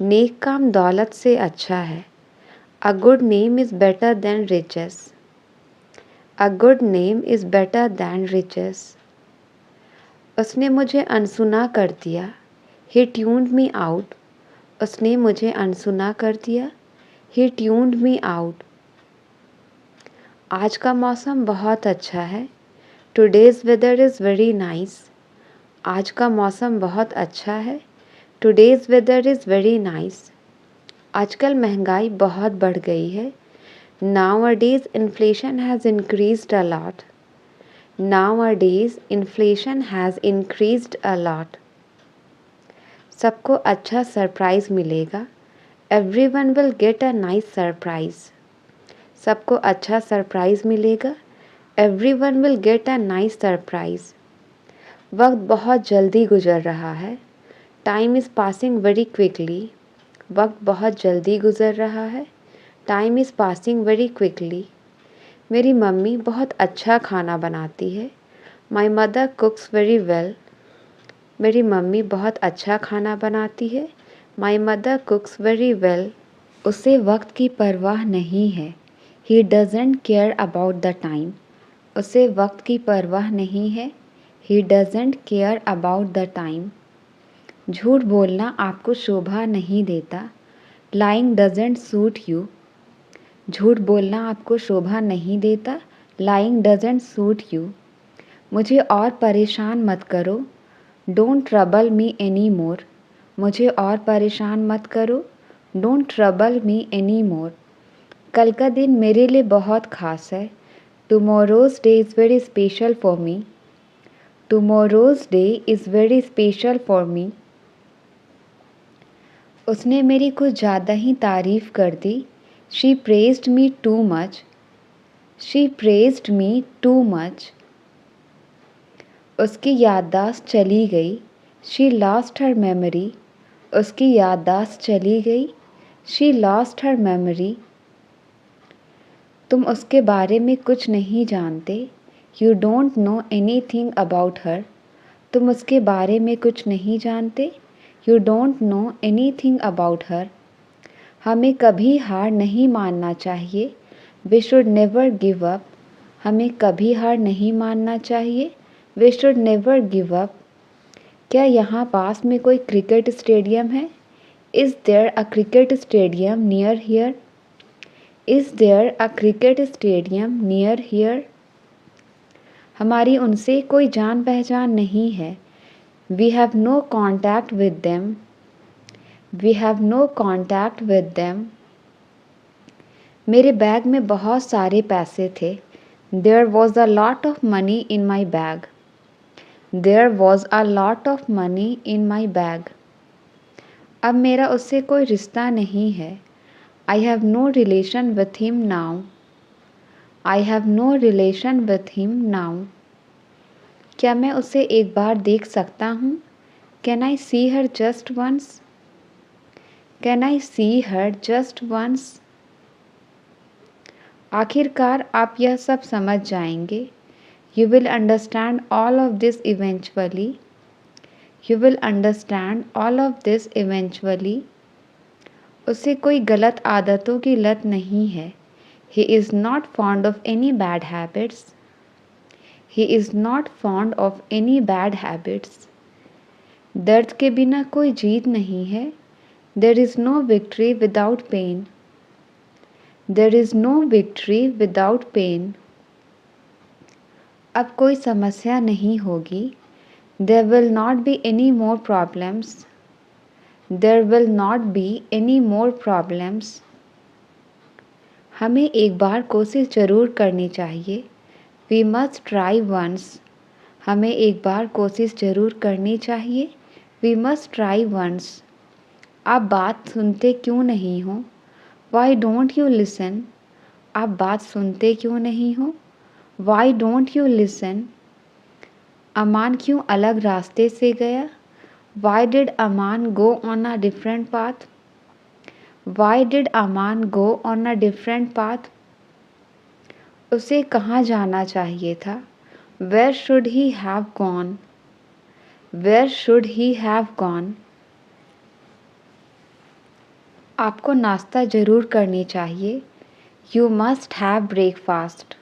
नेक काम दौलत से अच्छा है। A good name is better than riches. A good name is better than riches. उसने मुझे अनसुना कर दिया। He tuned me out. उसने मुझे अनसुना कर दिया। He tuned me out. आज का मौसम बहुत अच्छा है। Today's weather is very nice. आज का मौसम बहुत अच्छा है। Today's weather is very nice. आजकल महंगाई बहुत बढ़ गई है। Nowadays inflation has increased a lot. Nowadays inflation has increased a lot. सबको अच्छा सरप्राइज़ मिलेगा। Everyone will get a nice surprise. सबको अच्छा सरप्राइज़ मिलेगा। Everyone will get a nice surprise. वक्त बहुत जल्दी गुजर रहा है। Time is passing very quickly. वक्त बहुत जल्दी गुजर रहा है। Time is passing very quickly. मेरी मम्मी बहुत अच्छा खाना बनाती है। My mother cooks very well. मेरी मम्मी बहुत अच्छा खाना बनाती है। My mother cooks very well. उसे वक्त की परवाह नहीं है। He doesn't care about the time. उसे वक्त की परवाह नहीं है। He doesn't care about the time. झूठ बोलना आपको शोभा नहीं देता। Lying doesn't suit you. झूठ बोलना आपको शोभा नहीं देता। Lying doesn't suit you. मुझे और परेशान मत करो। Don't trouble me anymore. मुझे और परेशान मत करो। Don't trouble me anymore. कल का दिन मेरे लिए बहुत खास है। Tomorrow's day is very special for me. Tomorrow's day is very special for me. उसने मेरी कुछ ज़्यादा ही तारीफ़ कर दी। She praised me too much. She praised me too much. उसकी याददाश्त चली गई। She lost her memory. उसकी याददाश्त चली गई। She lost her memory. तुम उसके बारे में कुछ नहीं जानते। You don't know anything about her. तुम उसके बारे में कुछ नहीं जानते। You don't know anything about her. हमें कभी हार नहीं मानना चाहिए। We should never give up. हमें कभी हार नहीं मानना चाहिए। We should never give up. क्या यहाँ पास में कोई क्रिकेट स्टेडियम है? Is there a cricket stadium near here? Is there a cricket stadium near here? हमारी उनसे कोई जान पहचान नहीं है। We have no contact with them. We have no contact with them. मेरे बैग में बहुत सारे पैसे थे। There was a lot of money in my bag. There was a lot of money in my bag. अब मेरा उससे कोई रिश्ता नहीं है। I have no relation with him now. I have no relation with him now. क्या मैं उसे एक बार देख सकता हूँ? Can I see her just once? Can I see her just once? आखिरकार आप यह सब समझ जाएंगे। You will understand all of this eventually. You will understand all of this eventually. उसे कोई गलत आदतों की लत नहीं है। He is not fond of any bad habits. He is not fond of any bad habits. दर्द के बिना कोई जीत नहीं है। There is no victory without pain. There is no victory without pain. अब कोई समस्या नहीं होगी। There will not be any more problems. There will not be any more problems. हमें एक बार कोशिश ज़रूर करनी चाहिए। We must try once. हमें एक बार कोशिश ज़रूर करनी चाहिए। We must try once. आप बात सुनते क्यों नहीं हो? Why don't you listen? आप बात सुनते क्यों नहीं हो? Why don't you listen? अमान क्यों अलग रास्ते से गया? Why did Aman go on a different path? Why did Aman go on a different path? उसे कहाँ जाना चाहिए था? Where should he have gone? Where should he have gone? आपको नाश्ता ज़रूर करनी चाहिए। You must have breakfast.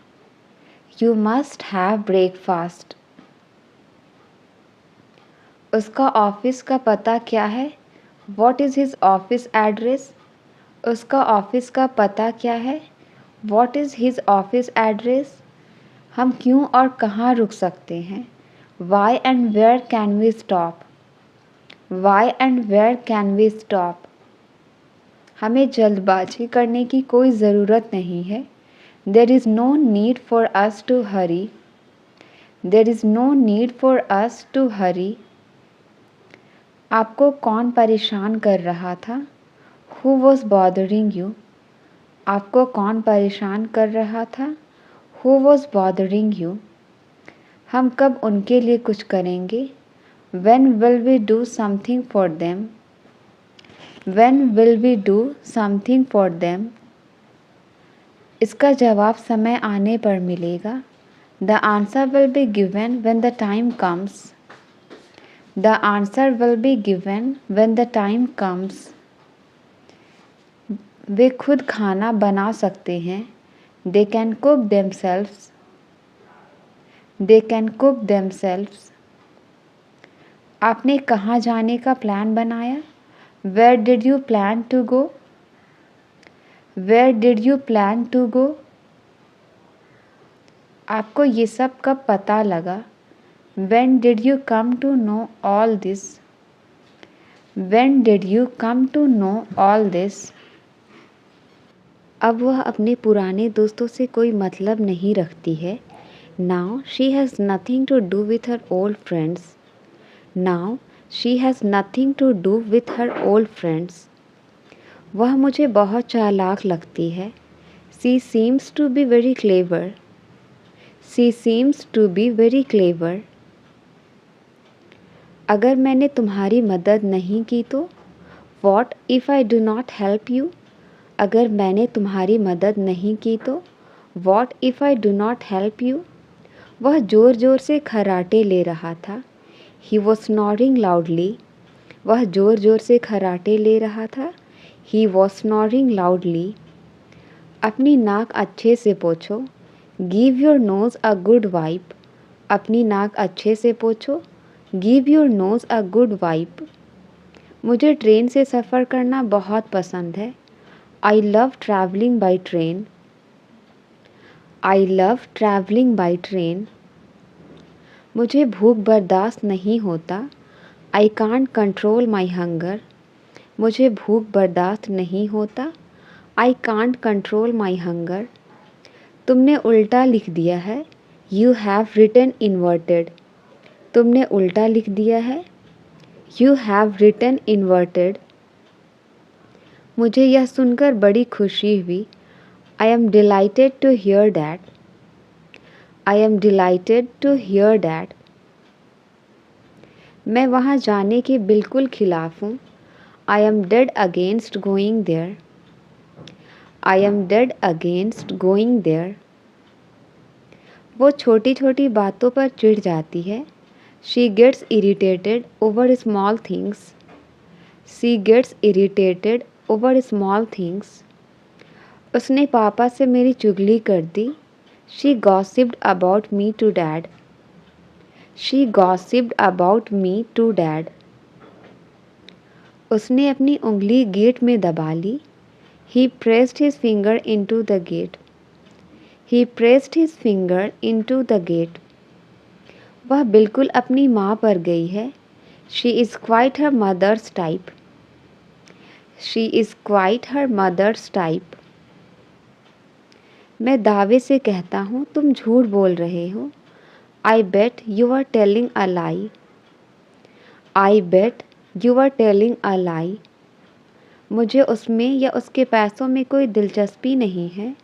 You must have breakfast. उसका ऑफिस का पता क्या है? What is his office address? उसका ऑफिस का पता क्या है? What is his office address? हम क्यों और कहाँ रुक सकते हैं? Why and where can we stop? Why and where can we stop? हमें जल्दबाजी करने की कोई ज़रूरत नहीं है। There is no need for us to hurry. There is no need for us to hurry. आपको कौन परेशान कर रहा था? Who was bothering you? आपको कौन परेशान कर रहा था? Who was bothering you? हम कब उनके लिए कुछ करेंगे? When will we do something for them? When will we do something for them? इसका जवाब समय आने पर मिलेगा। The answer will be given when the time comes. The answer will be given when the time comes. वे खुद खाना बना सकते हैं। They can cook themselves. They can cook themselves. आपने कहाँ जाने का प्लान बनाया? Where did you plan to go? Where did you plan to go? आपको ये सब कब पता लगा? When did you come to know all this? When did you come to know all this? अब वह अपने पुराने दोस्तों से कोई मतलब नहीं रखती है। Now she has nothing to do with her old friends. Now she has nothing to do with her old friends. वह मुझे बहुत चालाक लगती है। She seems to be very clever. She seems to be very clever. अगर मैंने तुम्हारी मदद नहीं की तो? What if I do not help you? अगर मैंने तुम्हारी मदद नहीं की तो? What if I do not help you? वह ज़ोर ज़ोर से खर्राटे ले रहा था। He was snoring loudly. वह ज़ोर ज़ोर से खर्राटे ले रहा था। He was snoring loudly. अपनी नाक अच्छे से पोंछो। Give your nose a good wipe. अपनी नाक अच्छे से पोंछो। Give your nose a good wipe. मुझे ट्रेन से सफ़र करना बहुत पसंद है। I love traveling by train. I love traveling by train. मुझे भूख बर्दाश्त नहीं होता। I can't control my hunger. मुझे भूख बर्दाश्त नहीं होता। I can't control my hunger. तुमने उल्टा लिख दिया है। You have written inverted. तुमने उल्टा लिख दिया है। You have written inverted. मुझे यह सुनकर बड़ी खुशी हुई। I am delighted to hear that. I am delighted to hear that. मैं वहाँ जाने के बिल्कुल खिलाफ हूँ। I am dead against going there. I am dead against going there. वो छोटी छोटी बातों पर चिढ़ जाती है। She gets irritated over small things. She gets irritated over small things. उसने पापा से मेरी चुगली कर दी। She gossiped about me to dad. She gossiped about me to dad. उसने अपनी उंगली गेट में दबा ली। He pressed his finger into the gate. He pressed his finger into the gate. वह बिल्कुल अपनी माँ पर गई है। She is quite her mother's type. She is quite her mother's type. मैं दावे से कहता हूँ तुम झूठ बोल रहे हो। I bet you are telling a lie. I bet you are telling a lie. मुझे उसमें या उसके पैसों में कोई दिलचस्पी नहीं है।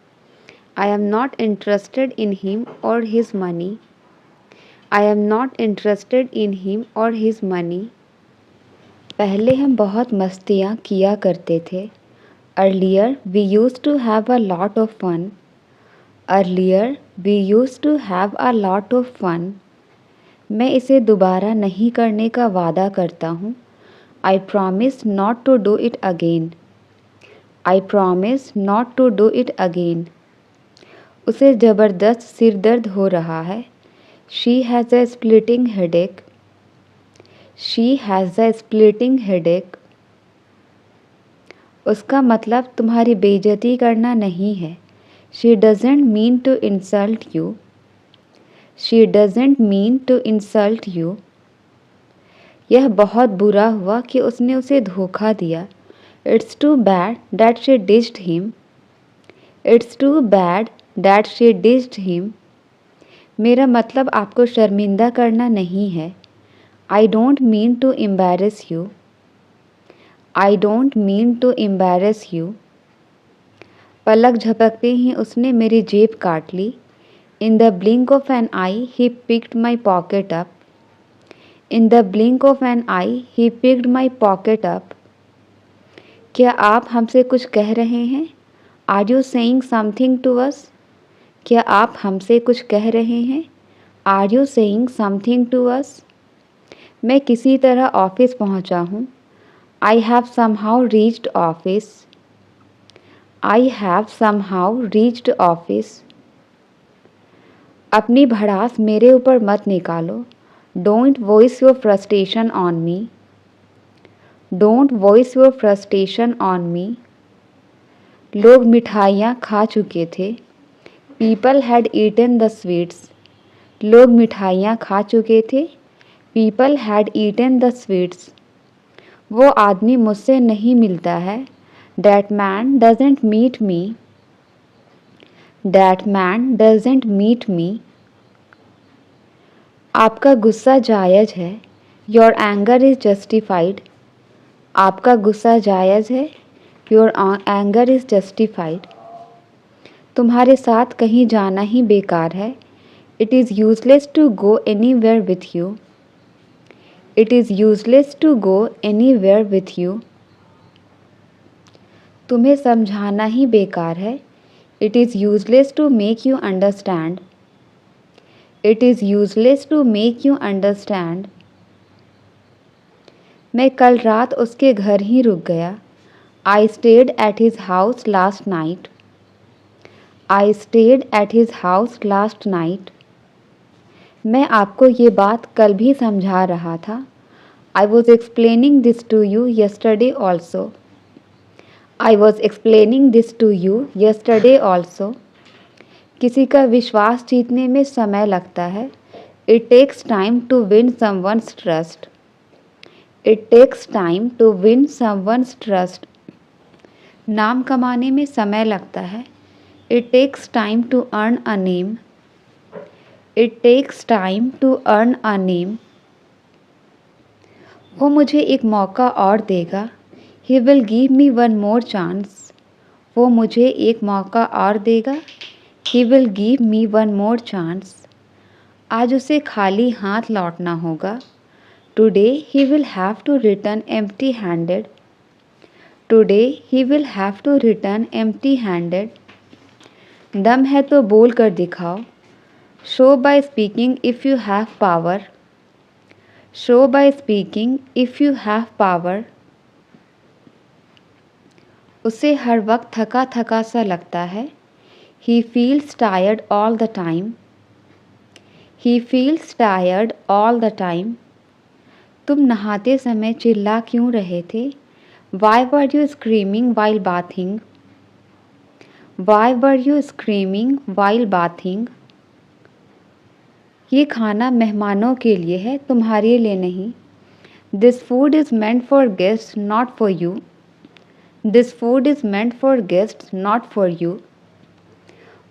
I am not interested in him or his money. I am not interested in him or his money. पहले हम बहुत मस्तियाँ किया करते थे। Earlier we used to have a lot of fun. Earlier we used to have a lot of fun. मैं इसे दोबारा नहीं करने का वादा करता हूँ। I promise not to do it again. I promise not to do it again. उसे ज़बरदस्त सिर दर्द हो रहा है. She has a splitting headache. She has a splitting headache. उसका मतलब तुम्हारी बेइज्जती करना नहीं है. She doesn't mean to insult you. She doesn't mean to insult you. यह बहुत बुरा हुआ कि उसने उसे धोखा दिया. It's too bad that she ditched him. It's too bad that she ditched him. मेरा मतलब आपको शर्मिंदा करना नहीं है. I don't mean to embarrass you. I don't mean to embarrass you. पलक झपकते ही उसने मेरी जेब काट ली. In the blink of an eye, he picked my pocket up. In the blink of an eye, he picked my pocket up. क्या आप हमसे कुछ कह रहे हैं? Are you saying something to us? क्या आप हमसे कुछ कह रहे हैं? Are you saying something to us? मैं किसी तरह ऑफिस पहुंचा हूं. I have somehow reached office. I have somehow reached office. अपनी भड़ास मेरे ऊपर मत निकालो. Don't voice your frustration on me. Don't voice your frustration on me. लोग मिठाइयाँ खा चुके थे. People had eaten the sweets. लोग मिठाइयाँ खा चुके थे. People had eaten the sweets. वो आदमी मुझसे नहीं मिलता है. That man doesn't meet me. That man doesn't meet me. आपका गुस्सा जायज़ है. Your anger is justified. आपका गुस्सा जायज़ है. Your anger is justified. तुम्हारे साथ कहीं जाना ही बेकार है. It is useless to go anywhere with you. It is useless to go anywhere with you. तुम्हें समझाना ही बेकार है. It is useless to make you understand. It is useless to make you understand. मैं कल रात उसके घर ही रुक गया. I stayed at his house last night. I stayed at his house last night. मैं आपको ये बात कल भी समझा रहा था. I was explaining this to you yesterday also. I was explaining this to you yesterday also. किसी का विश्वास जीतने में समय लगता है. It takes time to win someone's trust. It takes time to win someone's trust. नाम कमाने में समय लगता है. It takes time to earn a name. It takes time to earn a name. वो मुझे एक मौका और देगा. He will give me one more chance. वो मुझे एक मौका और देगा. He will give me one more chance. आज उसे खाली हाथ लौटना होगा. Today he will have to return empty-handed. Today he will have to return empty-handed. दम है तो बोल कर दिखाओ. Show by speaking if you have power. Show by speaking if you have power. उसे हर वक्त थका थका सा लगता है. He feels tired all the time. He feels tired all the time. तुम नहाते समय चिल्ला क्यों रहे थे? Why were you screaming while bathing? Why were you screaming while bathing? ये खाना मेहमानों के लिए है, तुम्हारे लिए नहीं. This food is meant for guests, not for you. This food is meant for guests, not for you.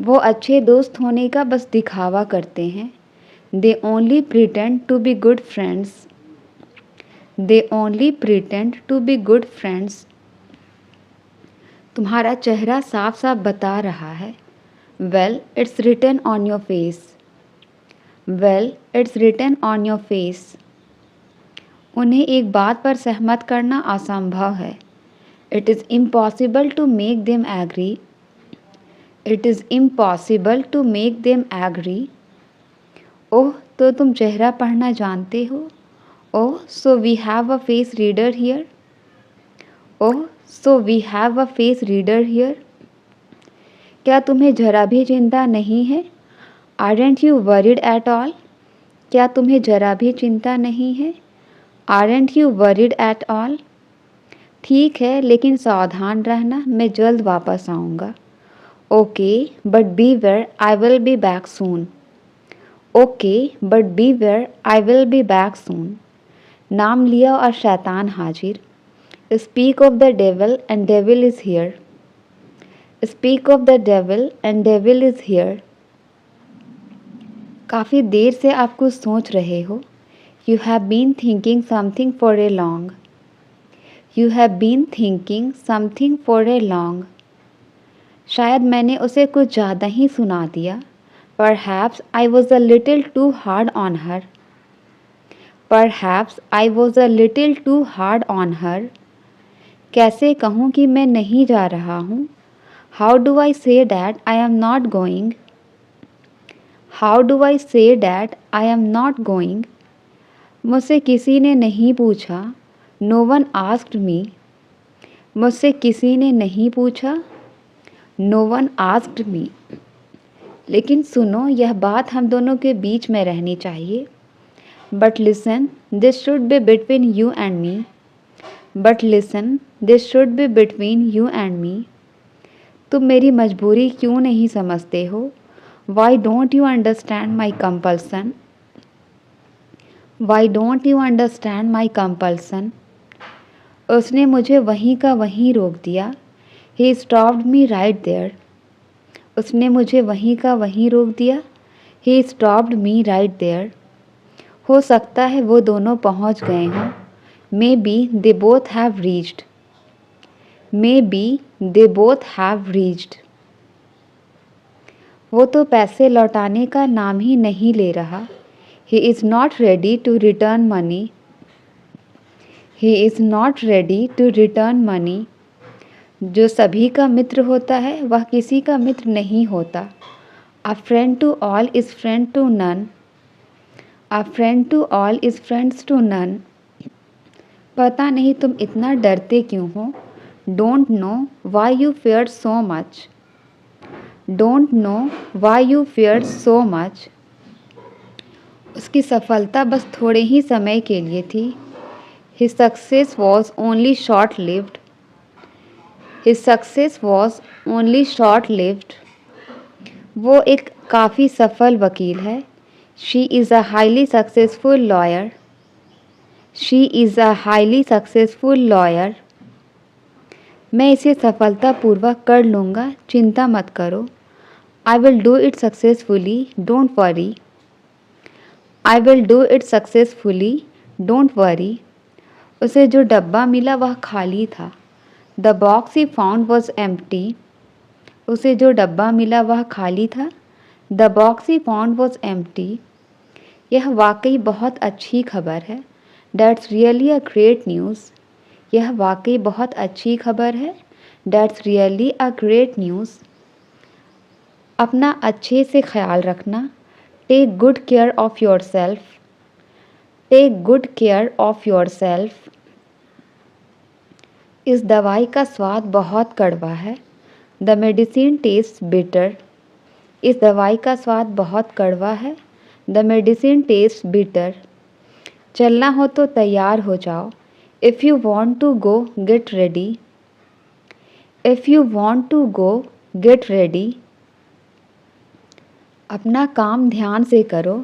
वो अच्छे दोस्त होने का बस दिखावा करते हैं. They only pretend to be good friends. They only pretend to be good friends. तुम्हारा चेहरा साफ साफ बता रहा है. Well, it's written on your face. Well, it's written on your face. उन्हें एक बात पर सहमत करना असंभव है. It is impossible to make them agree. It is impossible to make them agree. ओह, तो तुम चेहरा पढ़ना जानते हो. Oh, so we have a face reader here. Oh, so we have a face reader here. क्या तुम्हें जरा भी चिंता नहीं है? Aren't you worried at all? क्या तुम्हें जरा भी चिंता नहीं है? Aren't you worried at all? ठीक है, लेकिन सावधान रहना, मैं जल्द वापस आऊँगा। Okay, but beware, I will be back soon. Okay, but beware, I will be back soon. नाम लिया और शैतान हाजिर। Speak of the devil and devil is here. Speak of the devil and devil is here. काफ़ी देर से आप कुछ सोच रहे हो। You have been thinking something for a long. You have been thinking something for a long. शायद मैंने उसे कुछ ज़्यादा ही सुना दिया। Perhaps I was a little too hard on her. Perhaps I was a little too hard on her. कैसे कहूँ कि मैं नहीं जा रहा हूँ? How do I say that I am not going? How do I say that I am not going? मुझसे किसी ने नहीं पूछा। No one asked me. मुझसे किसी ने नहीं पूछा। No one asked me. लेकिन सुनो, यह बात हम दोनों के बीच में रहनी चाहिए। But listen, this should be between you and me. But listen, this should be between you and me. तुम मेरी मजबूरी क्यों नहीं समझते हो? Why don't you understand my compulsion? Why don't you understand my compulsion? उसने मुझे वहीं का वहीं रोक दिया। He stopped me right there. उसने मुझे वहीं का वहीं रोक दिया। He stopped me right there. हो सकता है वो दोनों पहुंच गए हों। May be they both have reached. May be they both have reached. वो तो पैसे लौटाने का नाम ही नहीं ले रहा। He is not ready to return money. He is not ready to return money. जो सभी का मित्र होता है वह किसी का मित्र नहीं होता। A friend to all is friend to none. A friend to all is friends to none. पता नहीं तुम इतना डरते क्यों हो। Don't know why you fear so much. Don't know why you fear so much. उसकी सफलता बस थोड़े ही समय के लिए थी। His success was only short-lived. His success was only short-lived. वो एक काफ़ी सफल वकील है। She is a highly successful lawyer. She is a highly successful lawyer. मैं इसे सफलतापूर्वक कर लूँगा, चिंता मत करो। I will do it successfully, don't worry. I will do it successfully, don't worry. उसे जो डब्बा मिला वह खाली था। The box he found was empty. उसे जो डब्बा मिला वह खाली था। The box he found was empty. यह वाकई बहुत अच्छी खबर है। That's really a great news. यह वाकई बहुत अच्छी खबर है। That's really a great news. अपना अच्छे से ख्याल रखना। Take good care of yourself. Take good care of yourself. इस दवाई का स्वाद बहुत कड़वा है। The medicine tastes bitter. इस दवाई का स्वाद बहुत कड़वा है। The medicine tastes bitter. चलना हो तो तैयार हो जाओ। If you want to go, get ready. If you want to go, get ready. अपना काम ध्यान से करो।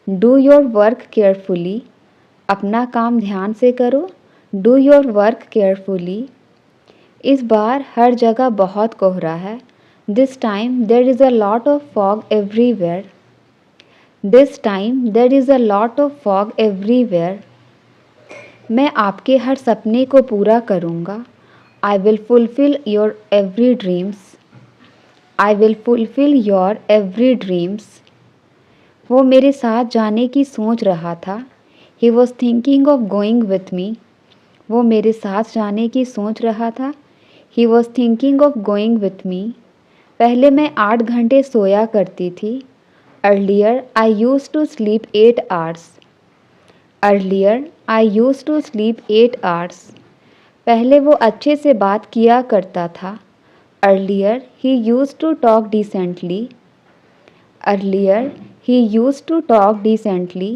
Do your work carefully. अपना काम ध्यान से करो। Do your work carefully. इस बार हर जगह बहुत कोहरा है। This time there is a lot of fog everywhere. This time there is a lot of fog everywhere. मैं आपके हर सपने को पूरा करूँगा। I will fulfill your every dreams. I will fulfill your every dreams. वो मेरे साथ जाने की सोच रहा था। He was thinking of going with me. वो मेरे साथ जाने की सोच रहा था। He was thinking of going with me. पहले मैं 8 घंटे सोया करती थी। Earlier I used to sleep 8 hours. Earlier I used to sleep 8 hours. पहले वो अच्छे से बात किया करता था। Earlier he used to talk decently. Earlier he used to talk decently.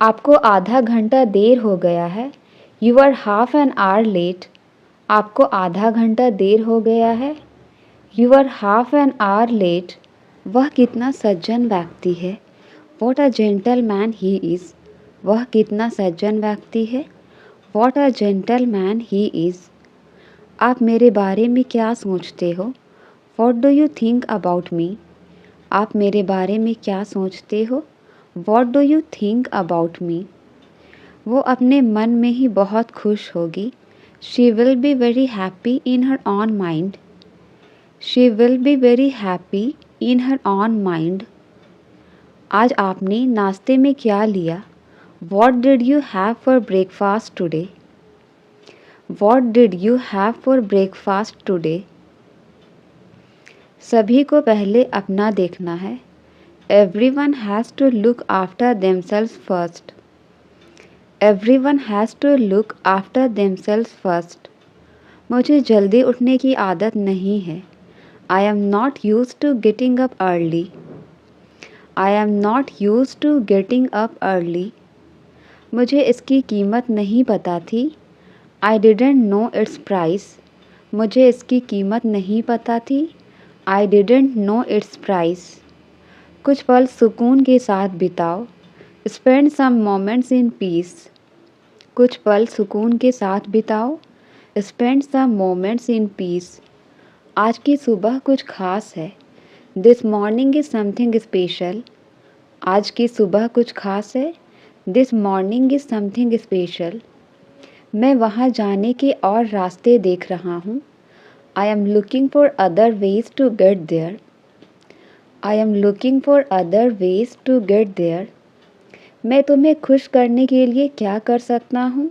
आपको आधा घंटा देर हो गया है। You are half an hour late. आपको आधा घंटा देर हो गया है। You are half an hour late. वह कितना सज्जन व्यक्ति है। What a gentleman he is. वह कितना सज्जन व्यक्ति है। What a gentleman he is. आप मेरे बारे में क्या सोचते हो? What do you think about me? आप मेरे बारे में क्या सोचते हो? What do you think about me? वो अपने मन में ही बहुत खुश होगी। She will be very happy in her own mind. She will be very happy in her own mind. आज आपने नाश्ते में क्या लिया? What did you have for breakfast today? What did you have for breakfast today? सभी को पहले अपना देखना है। Everyone has to look after themselves first. Everyone has to look after themselves first. मुझे जल्दी उठने की आदत नहीं है। I am not used to getting up early. I am not used to getting up early. मुझे इसकी कीमत नहीं पता थी। I didn't know its price. मुझे इसकी कीमत नहीं पता थी। I didn't know its price. कुछ पल सुकून के साथ बिताओ। Spend some moments in peace. कुछ पल सुकून के साथ बिताओ। Spend some moments in peace. आज की सुबह कुछ खास है। This morning is something special. आज की सुबह कुछ खास है। This morning is something special. मैं वहाँ जाने के और रास्ते देख रहा हूँ। I am looking for other ways to get there. I am looking for other ways to get there. मैं तुम्हें खुश करने के लिए क्या कर सकता हूँ?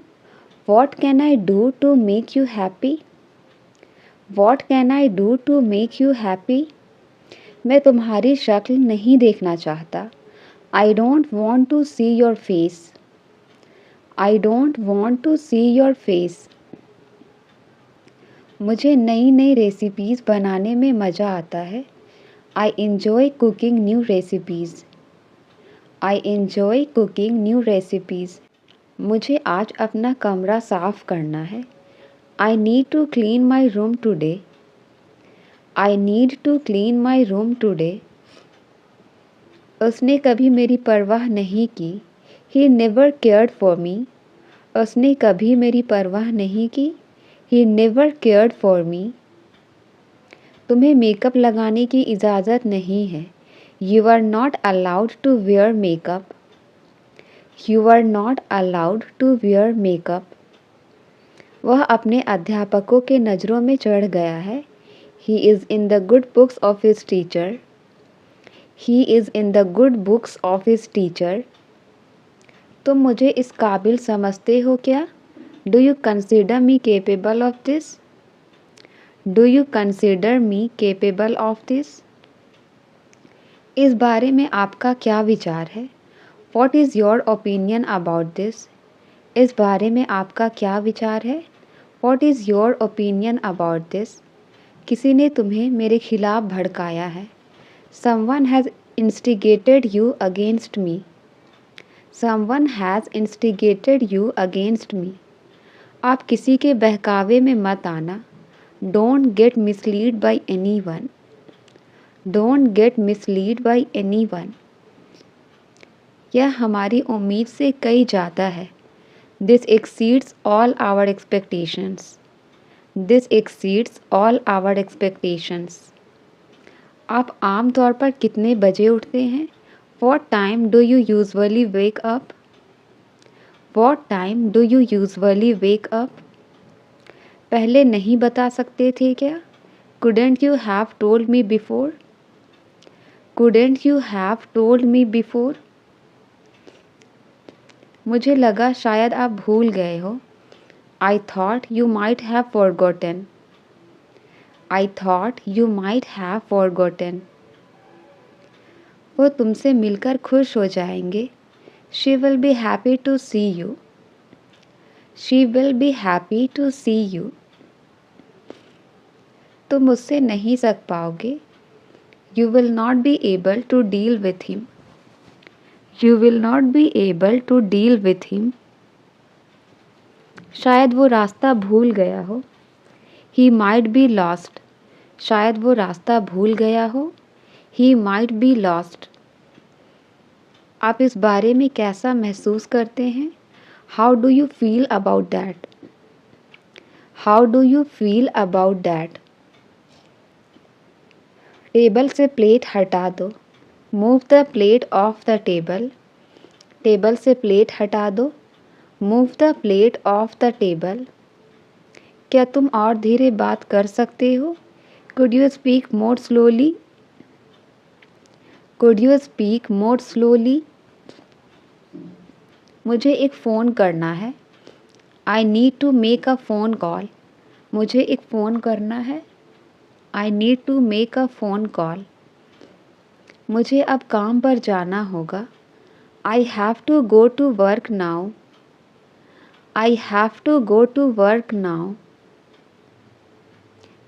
What can I do to make you happy? What can I do to make you happy? मैं तुम्हारी शक्ल नहीं देखना चाहता। I don't want to see your face. I don't want to see your face. मुझे नई नई रेसिपीज़ बनाने में मज़ा आता है। I enjoy cooking new recipes. I enjoy cooking new recipes. मुझे आज अपना कमरा साफ़ करना है। I need to clean my room today. I need to clean my room today. उसने कभी मेरी परवाह नहीं की। He never cared for me. उसने कभी मेरी परवाह नहीं की। He never cared for me. तुम्हें मेकअप लगाने की इजाज़त नहीं है। You are not allowed to wear makeup. You are not allowed to wear makeup. वह अपने अध्यापकों के नज़रों में चढ़ गया है। He is in the good books of his teacher. He is in the good books of his teacher. तुम मुझे इस काबिल समझते हो क्या? Do you consider me capable of this? Do you consider me capable of this? इस बारे में आपका क्या विचार है? What is your opinion about this? इस बारे में आपका क्या विचार है? What is your opinion about this? किसी ने तुम्हें मेरे खिलाफ भड़काया है। Someone has instigated you against me. Someone has instigated you against me. आप किसी के बहकावे में मत आना। Don't get misled by anyone. Don't get misled by anyone. यह हमारी उम्मीद से कई ज़्यादा है। This exceeds all our expectations. This exceeds all our expectations. आप आम तौर पर कितने बजे उठते हैं? What time do you usually wake up? What time do you usually wake up? पहले नहीं बता सकते थे क्या? Couldn't you have told me before? Couldn't you have told me before? मुझे लगा शायद आप भूल गए हो। I thought you might have forgotten. I thought you might have forgotten. वो तुमसे मिलकर खुश हो जाएंगे। She will be happy to see you. She will be happy to see you. तुम उससे नहीं सक पाओगे। You will not be able to deal with him. You will not be able to deal with him. शायद वो रास्ता भूल गया हो। He might be lost. शायद वो रास्ता भूल गया हो। He might be lost. आप इस बारे में कैसा महसूस करते हैं? How do you feel about that? How do you feel about that? Table से प्लेट हटा दो। Move the plate off the table. Table से प्लेट हटा दो। Move the plate off the table. क्या तुम और धीरे बात कर सकते हो? Could you speak more slowly? Could you speak more slowly? मुझे एक फ़ोन करना है। I need to make a phone call. मुझे एक फ़ोन करना है। I need to make a phone call. मुझे अब काम पर जाना होगा। I have to go to work now. I have to go to work now.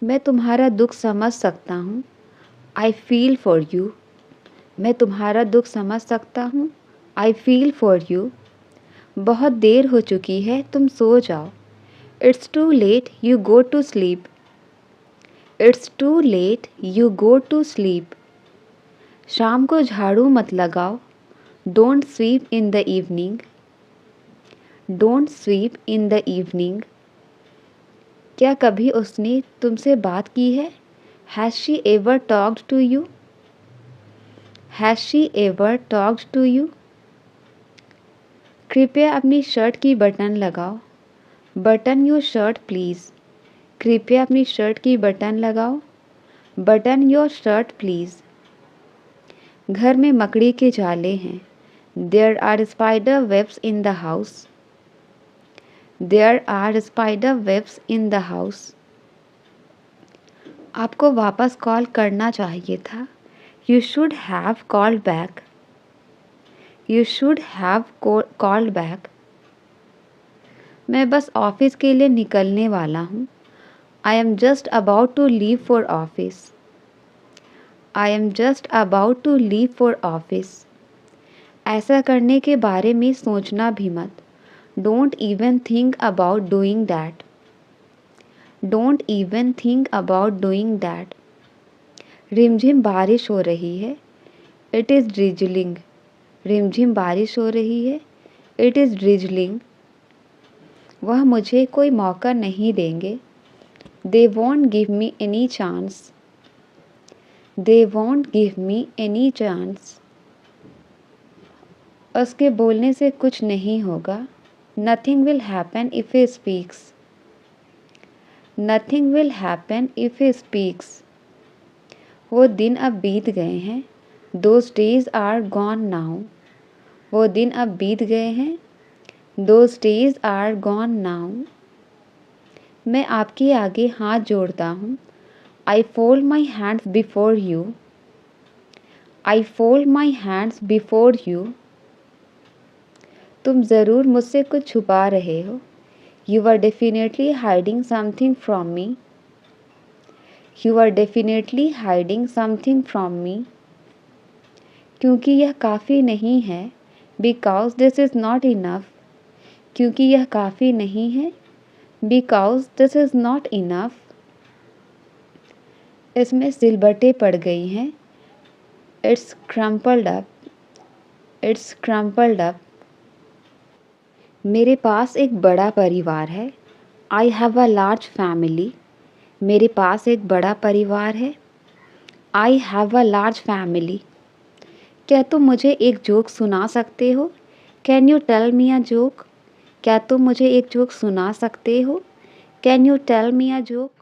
मैं तुम्हारा दुख समझ सकता हूँ। I feel for you. मैं तुम्हारा दुख समझ सकता हूँ। I feel for you. बहुत देर हो चुकी है, तुम सो जाओ। It's too late, you go to sleep. It's too late, you go to sleep. शाम को झाड़ू मत लगाओ। Don't sweep in the evening. Don't sweep in the evening. क्या कभी उसने तुमसे बात की है? Has she ever talked to you? Has she ever talked to you? कृपया अपनी शर्ट की बटन लगाओ। Button your shirt please. कृपया अपनी शर्ट की बटन लगाओ। Button your shirt please. घर में मकड़ी के जाले हैं। There are spider webs in the house. There are spider webs in the house. आपको वापस कॉल करना चाहिए था। You should have called back. You should have called back. मैं बस ऑफिस के लिए निकलने वाला हूँ। I am just about to leave for office. I am just about to leave for office. ऐसा करने के बारे में सोचना भी मत। Don't even think about doing that. Don't even think about doing that. रिमझिम बारिश हो रही है। It is drizzling. रिमझिम बारिश हो रही है। It is drizzling. वह मुझे कोई मौका नहीं देंगे। They won't give me any chance. They won't give me any chance. उसके बोलने से कुछ नहीं होगा। Nothing will happen if he speaks. Nothing will happen if he speaks. वो दिन अब बीत गए हैं। Those days are gone now. वो दिन अब बीत गए हैं। Those days are gone now. मैं आपके आगे हाथ जोड़ता हूँ। I fold my hands before you. I fold my hands before you. तुम ज़रूर मुझसे कुछ छुपा रहे हो। You are definitely hiding something from me. You are definitely hiding something from me. क्योंकि यह काफ़ी नहीं है। Because this is not enough. क्योंकि यह काफ़ी नहीं है। Because this is not enough. इसमें सिलबटें पड़ गई हैं। It's crumpled up. It's crumpled up. मेरे पास एक बड़ा परिवार है। I have a large family. मेरे पास एक बड़ा परिवार है। I have a large family. क्या तुम मुझे एक जोक सुना सकते हो? Can you tell me a joke? क्या तुम मुझे एक जोक सुना सकते हो? Can you tell me a joke?